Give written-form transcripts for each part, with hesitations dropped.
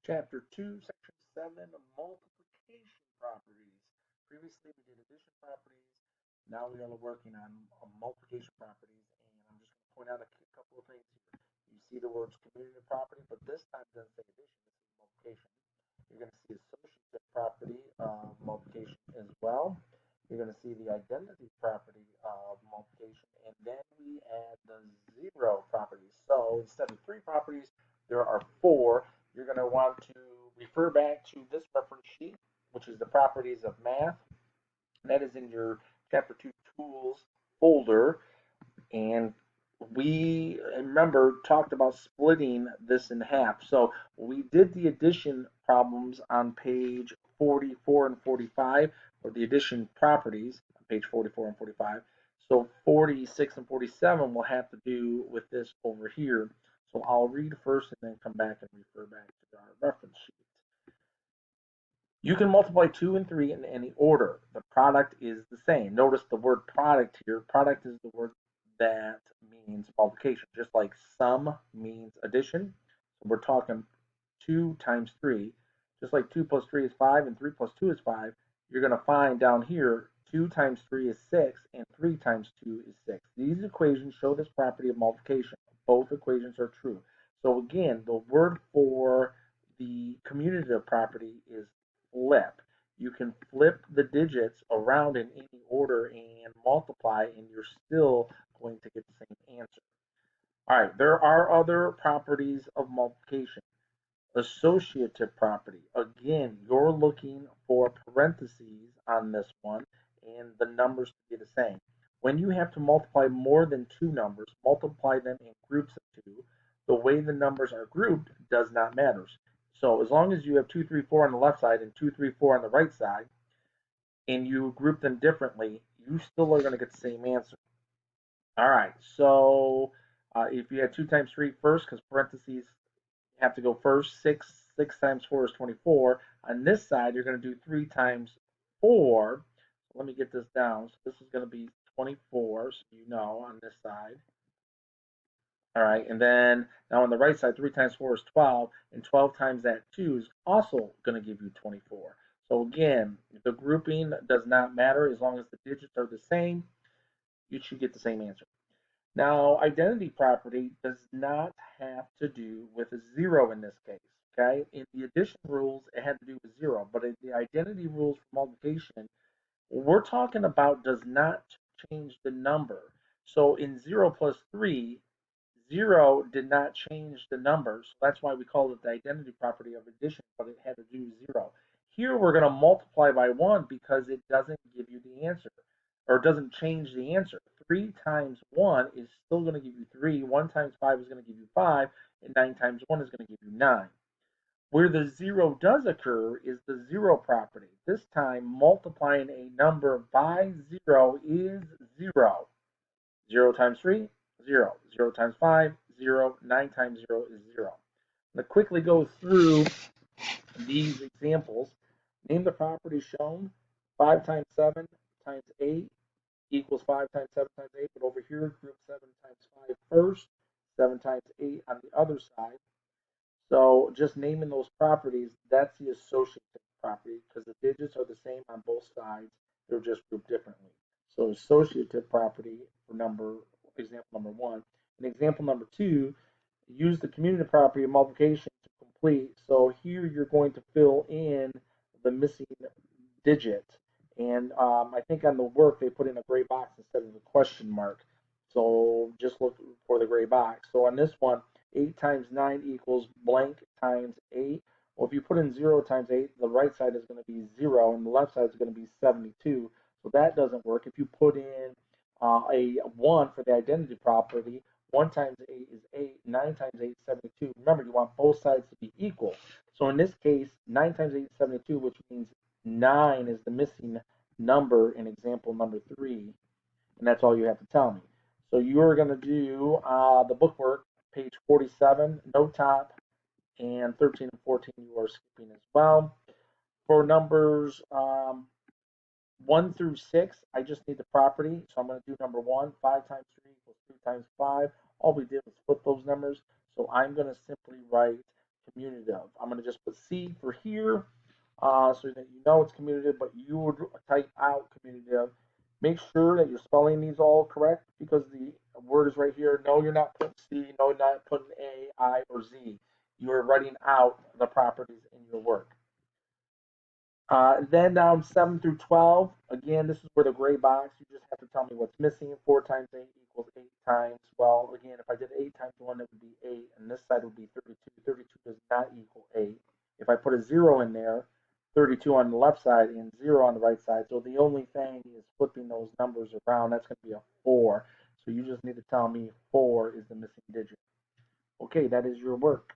Chapter 2, Section 7, Multiplication Properties. Previously, we did addition properties. Now we are working on multiplication properties, and I'm just going to point out a couple of things here. You see the words community property, but this time it doesn't say addition, this is multiplication. You're going to see associative property of multiplication as well. You're going to see the identity property of multiplication, and then we add the zero properties. So instead of three properties, there are four. You're going to want to refer back to this reference sheet, which is the properties of math. That is in your chapter 2 tools folder. And we remember talked about splitting this in half. So we did the addition problems on page 44 and 45, or the addition properties on page 44 and 45. So 46 and 47 will have to do with this over here. So I'll read first and then come back and refer back to our reference sheet. You can multiply 2 and 3 in any order. The product is the same. Notice the word product here. Product is the word that means multiplication, just like sum means addition. So we're talking 2 times 3. Just like 2 plus 3 is 5 and 3 plus 2 is 5, you're going to find down here 2 times 3 is 6 and 3 times 2 is 6. These equations show this property of multiplication. Both equations are true. So again, the word for the commutative property is flip. You can flip the digits around in any order and multiply, and you're still going to get the same answer. All right, there are other properties of multiplication. Associative property. Again, you're looking for parentheses on this one and the numbers to be the same. When you have to multiply more than two numbers, multiply them in groups of two. The way the numbers are grouped does not matter. So as long as you have 2, 3, 4 on the left side and 2, 3, 4 on the right side, and you group them differently, you still are going to get the same answer. All right, so if you had 2 times 3 first, because parentheses have to go first, 6 times 4 is 24. On this side, you're going to do 3 times 4. Let me get this down. So this is going to be 24, so you know on this side. All right, and then now on the right side, 3 times 4 is 12, and 12 times that 2 is also going to give you 24. So again, the grouping does not matter as long as the digits are the same, you should get the same answer. Now, identity property does not have to do with a zero in this case. Okay, in the addition rules, it had to do with zero, but in the identity rules for multiplication, what we're talking about does not change the number. So in 0 plus 3, 0 did not change the number. So that's why we call it the identity property of addition, but it had to do with 0. Here we're going to multiply by 1 because it doesn't give you the answer, or it doesn't change the answer. 3 times 1 is still going to give you 3. 1 times 5 is going to give you 5. And 9 times 1 is going to give you 9. Where the zero does occur is the zero property. This time, multiplying a number by zero is zero. 0 times 3, 0. 0 times 5, 0. 9 times 0 is 0. I'm going to quickly go through these examples. Name the property shown. 5 times 7 times 8 equals 5 times 7 times 8. But over here, group 7 times 5 first, 7 times 8 on the other side. So just naming those properties, that's the associative property because the digits are the same on both sides. They're just grouped differently. So associative property for example number 1. And example number 2, use the commutative property of multiplication to complete. So here you're going to fill in the missing digit. And I think on the work they put in a gray box instead of a question mark. So just look for the gray box. So on this one, 8 times 9 equals blank times 8. Well, if you put in 0 times 8, the right side is going to be 0 and the left side is going to be 72. So that doesn't work. If you put in a 1 for the identity property, 1 times 8 is 8, 9 times 8 is 72. Remember, you want both sides to be equal. So in this case, 9 times 8 is 72, which means 9 is the missing number in example number 3, and that's all you have to tell me. So you're going to do the bookwork, page 47, no top, and 13 and 14 you are skipping as well. For numbers 1 through 6, I just need the property, so I'm going to do number 1. 5 times 3 equals 3 times 5. All we did was flip those numbers, so I'm going to simply write commutative. I'm going to just put C for here so that you know it's commutative, but you would type out commutative. Make sure that you're spelling these all correct because the word is right here. No, you're not putting C. No, you're not putting A, I, or Z. You are writing out the properties in your work. Then down 7 through 12, again, this is where the gray box, you just have to tell me what's missing. 4 times 8 equals 8 times. Well, again, if I did 8 times 1, it would be 8, and this side would be 32. 32 does not equal 8. If I put a 0 in there, 32 on the left side and 0 on the right side. So the only thing is flipping those numbers around. That's going to be a 4. So you just need to tell me 4 is the missing digit. Okay, that is your work.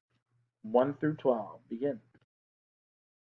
1 through 12. Begin.